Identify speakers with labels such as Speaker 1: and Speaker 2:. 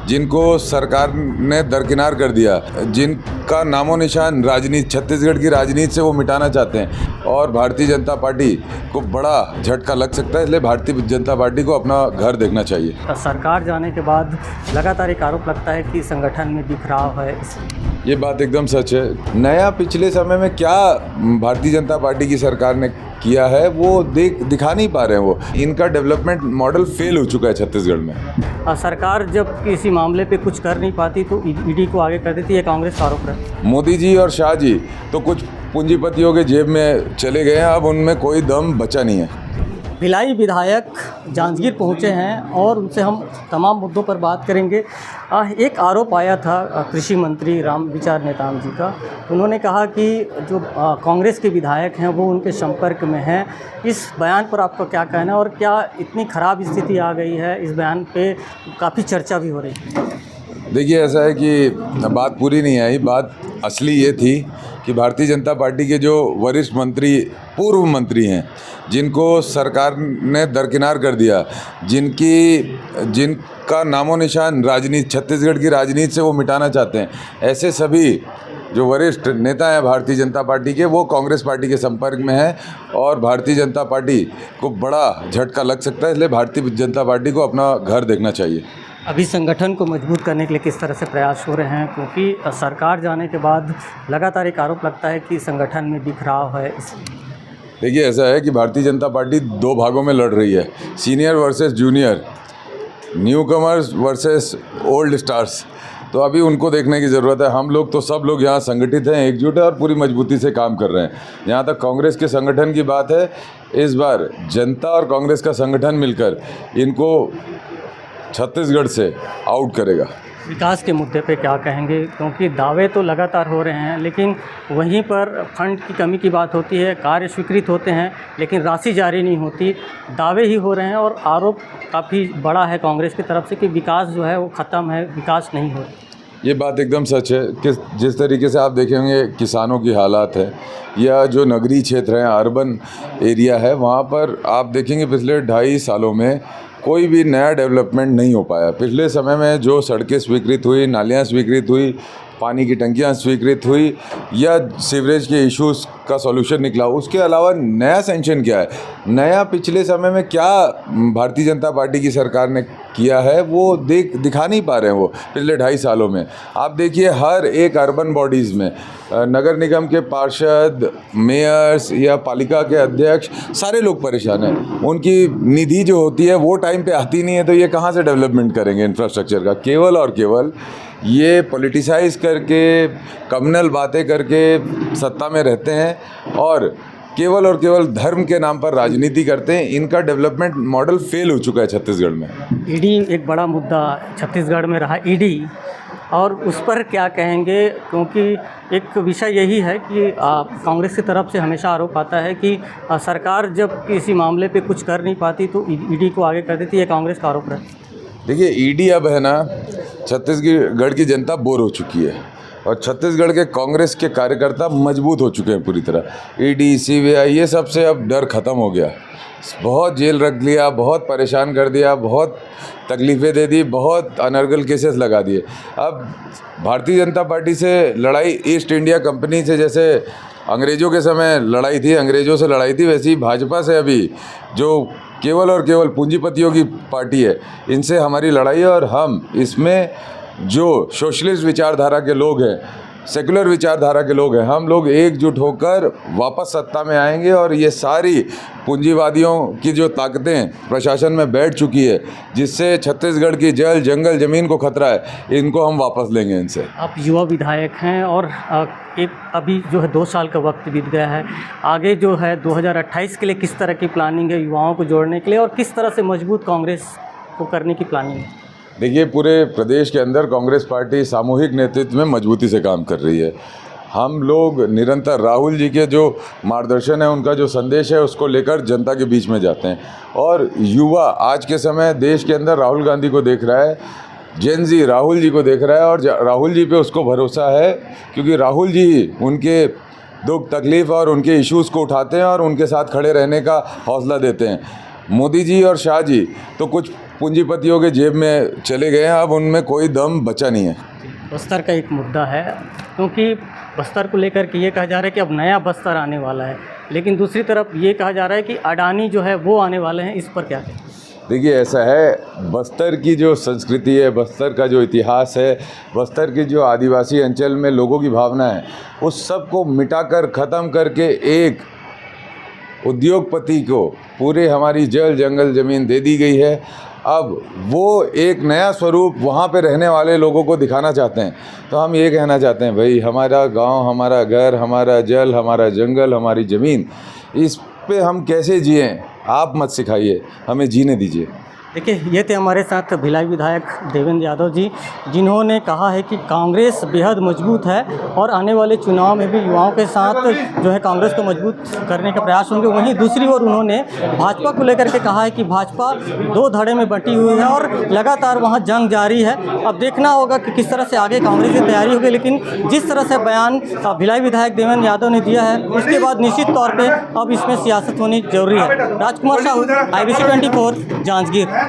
Speaker 1: जिनको सरकार ने दरकिनार कर दिया, जिनका नामो निशान राजनीति, छत्तीसगढ़ की राजनीति से वो मिटाना चाहते हैं। और भारतीय जनता पार्टी को बड़ा झटका लग सकता है, इसलिए भारतीय जनता पार्टी को अपना घर देखना चाहिए।
Speaker 2: सरकार जाने के बाद लगातार एक आरोप लगता है कि संगठन में बिखराव है।
Speaker 1: ये बात एकदम सच है। नया पिछले समय में क्या भारतीय जनता पार्टी की सरकार ने किया है वो दिखा नहीं पा रहे हैं। वो इनका डेवलपमेंट मॉडल फेल हो चुका है छत्तीसगढ़ में।
Speaker 2: सरकार जब किसी मामले पे कुछ कर नहीं पाती तो ईडी को आगे कर देती है, कांग्रेस का आरोप है।
Speaker 1: मोदी जी और शाह जी तो कुछ पूंजीपतियों के जेब में चले गए हैं, अब उनमें कोई दम बचा नहीं है।
Speaker 2: भिलाई विधायक जांजगीर पहुंचे हैं और उनसे हम तमाम मुद्दों पर बात करेंगे। एक आरोप आया था कृषि मंत्री रामविचार नेताम जी का। उन्होंने कहा कि जो कांग्रेस के विधायक हैं वो उनके संपर्क में हैं। इस बयान पर आपका क्या कहना है और क्या इतनी ख़राब स्थिति आ गई है? इस बयान पे काफ़ी चर्चा भी हो रही है।
Speaker 1: देखिए, ऐसा है कि बात पूरी नहीं आई। बात असली ये थी कि भारतीय जनता पार्टी के जो वरिष्ठ मंत्री, पूर्व मंत्री हैं, जिनको सरकार ने दरकिनार कर दिया, जिनका नामो निशान राजनीति, छत्तीसगढ़ की राजनीति से वो मिटाना चाहते हैं, ऐसे सभी जो वरिष्ठ नेता हैं भारतीय जनता पार्टी के, वो कांग्रेस पार्टी के संपर्क में हैं और भारतीय जनता पार्टी को बड़ा झटका लग सकता है, इसलिए भारतीय जनता पार्टी को अपना घर देखना चाहिए।
Speaker 2: अभी संगठन को मजबूत करने के लिए किस तरह से प्रयास हो रहे हैं? क्योंकि सरकार जाने के बाद लगातार एक आरोप लगता है कि संगठन में बिखराव है।
Speaker 1: देखिए, ऐसा है कि भारतीय जनता पार्टी दो भागों में लड़ रही है, senior versus junior, new commerce versus old stars. तो अभी उनको देखने की ज़रूरत है। हम लोग तो सब लोग यहाँ संगठित हैं, एकजुट है और पूरी मजबूती से काम कर रहे हैं। जहाँ तक कांग्रेस के संगठन की बात है, इस बार जनता और कांग्रेस का संगठन मिलकर इनको छत्तीसगढ़ से आउट करेगा।
Speaker 2: विकास के मुद्दे पे क्या कहेंगे? क्योंकि दावे तो लगातार हो रहे हैं, लेकिन वहीं पर फंड की कमी की बात होती है, कार्य स्वीकृत होते हैं लेकिन राशि जारी नहीं होती, दावे ही हो रहे हैं और आरोप काफ़ी बड़ा है कांग्रेस की तरफ से कि विकास जो है वो ख़त्म है, विकास नहीं हो रहा।
Speaker 1: ये बात एकदम सच है कि जिस तरीके से आप देखेंगे किसानों की हालात है या जो नगरीय क्षेत्र हैं, अर्बन एरिया है, वहाँ पर आप देखेंगे पिछले 2.5 सालों में कोई भी नया डेवलपमेंट नहीं हो पाया। पिछले समय में जो सड़कें स्वीकृत हुई, नालियाँ स्वीकृत हुई, पानी की टंकियाँ स्वीकृत हुई या सीवरेज के इश्यूज़ का सॉल्यूशन निकला, उसके अलावा नया सेंक्शन क्या है, नया पिछले समय में क्या भारतीय जनता पार्टी की सरकार ने किया है वो दिखा नहीं पा रहे हैं। वो पिछले 2.5 सालों में आप देखिए, हर एक अर्बन बॉडीज़ में नगर निगम के पार्षद, मेयर्स या पालिका के अध्यक्ष, सारे लोग परेशान हैं। उनकी निधि जो होती है वो टाइम पे आती नहीं है, तो ये कहाँ से डेवलपमेंट करेंगे इंफ्रास्ट्रक्चर का? केवल और केवल ये पॉलिटिसाइज करके, कम्युनल बातें करके सत्ता में रहते हैं और केवल धर्म के नाम पर राजनीति करते हैं। इनका डेवलपमेंट मॉडल फेल हो चुका है छत्तीसगढ़ में।
Speaker 2: ईडी एक बड़ा मुद्दा छत्तीसगढ़ में रहा, ईडी, और उस पर क्या कहेंगे? क्योंकि एक विषय यही है कि कांग्रेस की तरफ से हमेशा आरोप आता है कि सरकार जब किसी मामले पे कुछ कर नहीं पाती तो ईडी को आगे कर देती है, कांग्रेस का आरोप है।
Speaker 1: देखिए, ईडी अब है ना, छत्तीसगढ़ की जनता बोर हो चुकी है और छत्तीसगढ़ के कांग्रेस के कार्यकर्ता मजबूत हो चुके हैं पूरी तरह। ईडी, सीबीआई, ये सबसे अब डर ख़त्म हो गया। बहुत जेल रख लिया, बहुत परेशान कर दिया, बहुत तकलीफ़ें दे दी, बहुत अनर्गल केसेस लगा दिए। अब भारतीय जनता पार्टी से लड़ाई ईस्ट इंडिया कंपनी से, जैसे अंग्रेज़ों के समय लड़ाई थी, अंग्रेज़ों से लड़ाई थी, वैसी भाजपा से अभी जो केवल और केवल पूंजीपतियों की पार्टी है, इनसे हमारी लड़ाई है। और हम इसमें जो सोशलिस्ट विचारधारा के लोग हैं, सेकुलर विचारधारा के लोग हैं, हम लोग एकजुट होकर वापस सत्ता में आएंगे और ये सारी पूंजीवादियों की जो ताकतें प्रशासन में बैठ चुकी है, जिससे छत्तीसगढ़ की जल, जंगल, ज़मीन को खतरा है, इनको हम वापस लेंगे इनसे।
Speaker 2: आप युवा विधायक हैं और एक अभी जो है 2 साल का वक्त बीत गया है, आगे जो है 2028 के लिए किस तरह की प्लानिंग है युवाओं को जोड़ने के लिए और किस तरह से मजबूत कांग्रेस को करने की प्लानिंग है?
Speaker 1: देखिए, पूरे प्रदेश के अंदर कांग्रेस पार्टी सामूहिक नेतृत्व में मजबूती से काम कर रही है। हम लोग निरंतर राहुल जी के जो मार्गदर्शन है, उनका जो संदेश है, उसको लेकर जनता के बीच में जाते हैं। और युवा आज के समय देश के अंदर राहुल गांधी को देख रहा है, जेन जी राहुल जी को देख रहा है और राहुल जी पे उसको भरोसा है, क्योंकि राहुल जी उनके दुख तकलीफ़ और उनके इश्यूज़ को उठाते हैं और उनके साथ खड़े रहने का हौसला देते हैं। मोदी जी और शाह जी तो कुछ पूंजीपतियों के जेब में चले गए हैं, अब उनमें कोई दम बचा नहीं है।
Speaker 2: बस्तर का एक मुद्दा है, क्योंकि बस्तर को लेकर के ये कहा जा रहा है कि अब नया बस्तर आने वाला है, लेकिन दूसरी तरफ ये कहा जा रहा है कि अडानी जो है वो आने वाले हैं। इस पर क्या कहें?
Speaker 1: देखिए, ऐसा है, बस्तर की जो संस्कृति है, बस्तर का जो इतिहास है, बस्तर की जो आदिवासी अंचल में लोगों की भावना है, उस सब को मिटाकर ख़त्म करके एक उद्योगपति को पूरे हमारी जल जंगल ज़मीन दे दी गई है। अब वो एक नया स्वरूप वहाँ पे रहने वाले लोगों को दिखाना चाहते हैं। तो हम ये कहना चाहते हैं, भाई हमारा गांव, हमारा घर, हमारा जल, हमारा जंगल, हमारी ज़मीन, इस पे हम कैसे जिएं, आप मत सिखाइए, हमें जीने दीजिए।
Speaker 2: देखिए, ये थे हमारे साथ भिलाई विधायक देवेंद्र यादव जी, जिन्होंने कहा है कि कांग्रेस बेहद मजबूत है और आने वाले चुनाव में भी युवाओं के साथ जो है कांग्रेस को मजबूत करने का प्रयास होंगे। वहीं दूसरी ओर उन्होंने भाजपा को लेकर के कहा है कि भाजपा दो धड़े में बंटी हुई है और लगातार वहाँ जंग जारी है। अब देखना होगा कि किस तरह से आगे कांग्रेस की तैयारी होगी, लेकिन जिस तरह से बयान भिलाई विधायक देवेंद्र यादव ने दिया है, उसके बाद निश्चित तौर पर अब इसमें सियासत होनी जरूरी है। राजकुमार साहू, IBC 24, जांजगीर।